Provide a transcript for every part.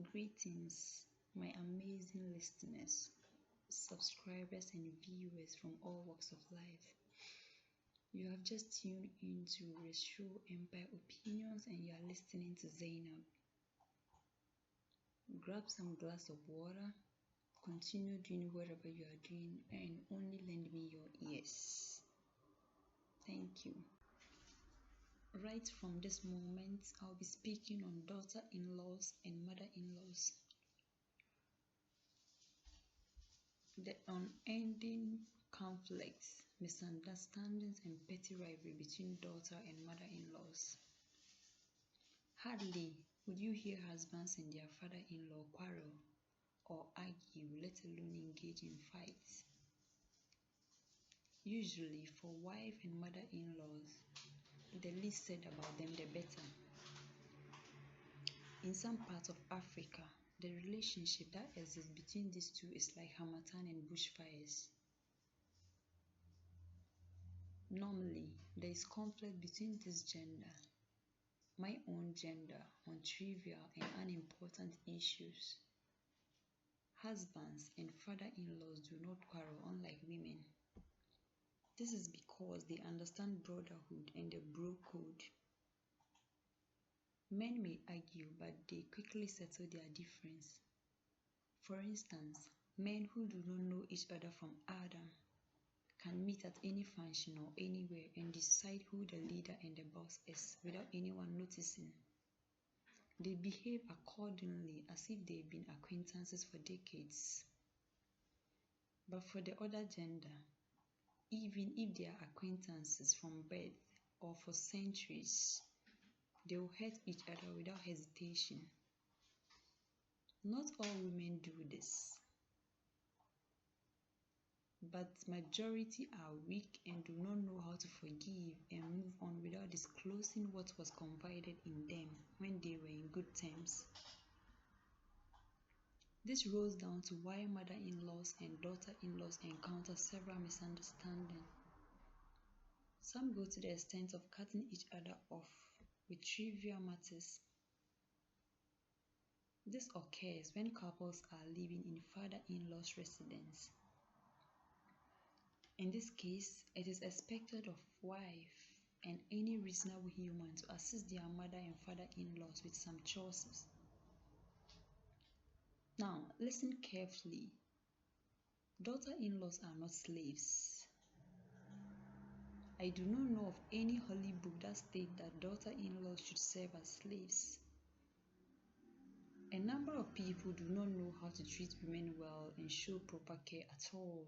Greetings, my amazing listeners, subscribers, and viewers from all walks of life. You have just tuned into Retro Empire Opinions and you are listening to Zainab. Grab some glass of water, continue doing whatever you are doing, and only lend me your ears. Thank you. Right from this moment, I'll be speaking on daughter-in-laws and mother-in-laws. The unending conflicts, misunderstandings, and petty rivalry between daughter and mother-in-laws. Hardly would you hear husbands and their father-in-law quarrel or argue, let alone engage in fights. Usually, for wife and mother-in-laws, the least said about them, the better. In some parts of Africa, the relationship that exists between these two is like harmattan and bushfires. Normally, there is conflict between this gender, my own gender, on trivial and unimportant issues. Husbands and father-in-laws do not quarrel unlike women. This is because they understand brotherhood and the bro code. Men may argue, but they quickly settle their difference. For instance, men who do not know each other from Adam can meet at any function or anywhere and decide who the leader and the boss is without anyone noticing. They behave accordingly as if they've been acquaintances for decades. But for the other gender, even if they are acquaintances from birth or for centuries, they will hurt each other without hesitation. Not all women do this, but majority are weak and do not know how to forgive and move on without disclosing what was confided in them when they were in good terms. This rolls down to why mother-in-laws and daughter-in-laws encounter several misunderstandings. Some go to the extent of cutting each other off with trivial matters. This occurs when couples are living in father-in-law's residence. In this case, it is expected of wife and any reasonable human to assist their mother and father-in-laws with some chores. Now, listen carefully. Daughter-in-laws are not slaves. I do not know of any holy book that states that daughter-in-laws should serve as slaves. A number of people do not know how to treat women well and show proper care at all.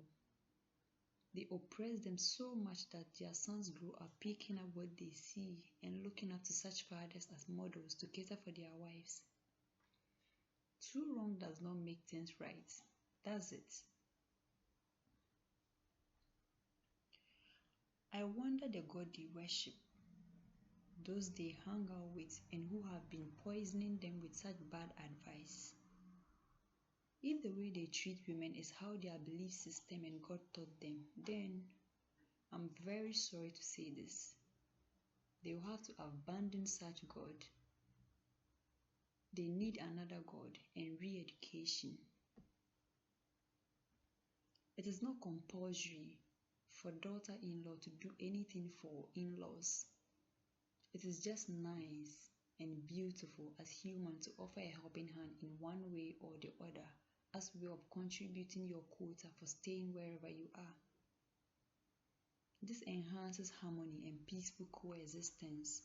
They oppress them so much that their sons grow up picking up what they see and looking up to such fathers as models to cater for their wives. Too wrong does not make things right, does it? I wonder the God they worship, those they hang out with and who have been poisoning them with such bad advice. If the way they treat women is how their belief system and God taught them, then I'm very sorry to say this. They will have to abandon such God. They need another God and re-education. It is not compulsory for daughter-in-law to do anything for in-laws. It is just nice and beautiful as human to offer a helping hand in one way or the other as a way of contributing your quota for staying wherever you are. This enhances harmony and peaceful coexistence.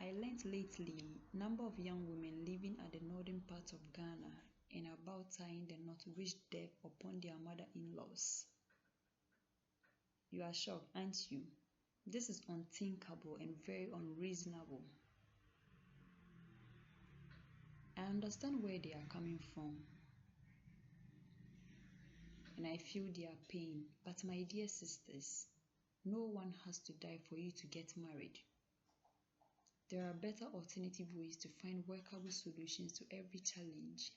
I learnt lately number of young women living at the northern part of Ghana and about tying the knot wish death upon their mother-in-laws. You are shocked, aren't you? This is unthinkable and very unreasonable. I understand where they are coming from and I feel their pain, but my dear sisters, no one has to die for you to get married. There are better alternative ways to find workable solutions to every challenge.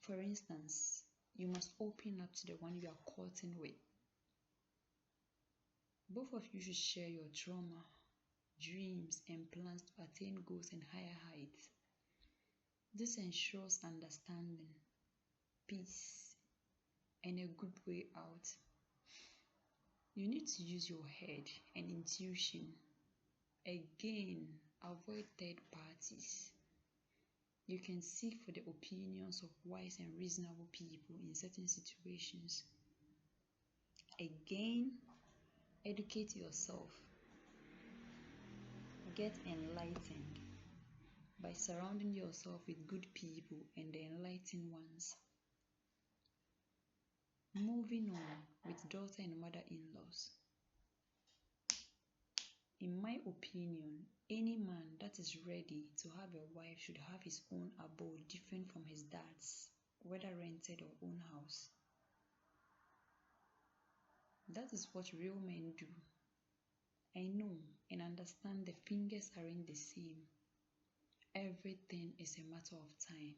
For instance, you must open up to the one you are courting with. Both of you should share your trauma, dreams, and plans to attain goals and higher heights. This ensures understanding, peace, and a good way out. You need to use your head and intuition. Again, avoid third parties. You can seek for the opinions of wise and reasonable people in certain situations. Again, educate yourself. Get enlightened by surrounding yourself with good people and the enlightened ones. Moving on with daughter and mother-in-laws. In my opinion, any man that is ready to have a wife should have his own abode different from his dad's, whether rented or own house. That is what real men do. I know and understand the fingers aren't the same. Everything is a matter of time,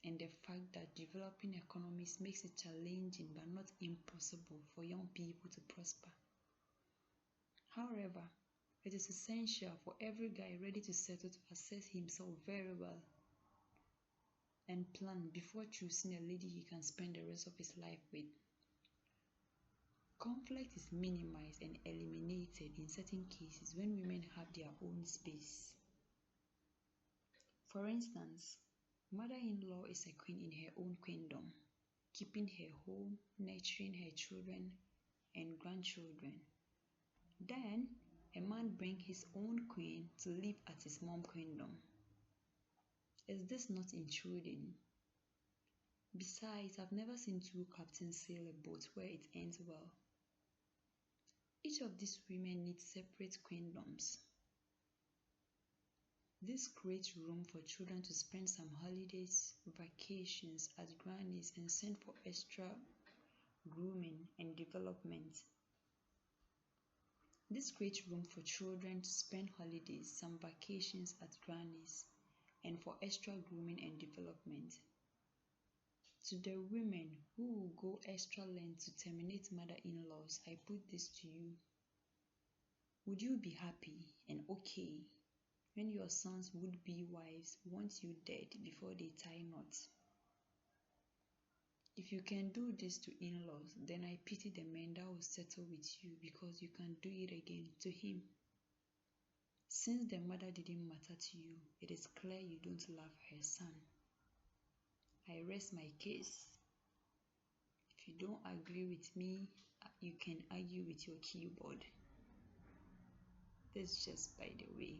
and the fact that developing economies makes it challenging but not impossible for young people to prosper. However, it is essential for every guy ready to settle to assess himself very well and plan before choosing a lady he can spend the rest of his life with. Conflict is minimized and eliminated in certain cases when women have their own space. For instance, mother-in-law is a queen in her own queendom, keeping her home, nurturing her children and grandchildren. Then, a man brings his own queen to live at his mom's queendom. Is this not intruding? Besides, I've never seen two captains sail a boat where it ends well. Each of these women needs separate queendoms. This creates room for children to spend some holidays, vacations at granny's and send for extra grooming and development. This creates room for children to spend holidays, some vacations at granny's, and for extra grooming and development. To the women who will go extra length to terminate mother-in-laws, I put this to you. Would you be happy and okay when your sons would-be wives want you dead before they tie knots? If you can do this to in-laws, then I pity the men that will settle with you because you can do it again to him. Since the mother didn't matter to you, it is clear you don't love her son. I rest my case. If you don't agree with me, you can argue with your keyboard. This just by the way.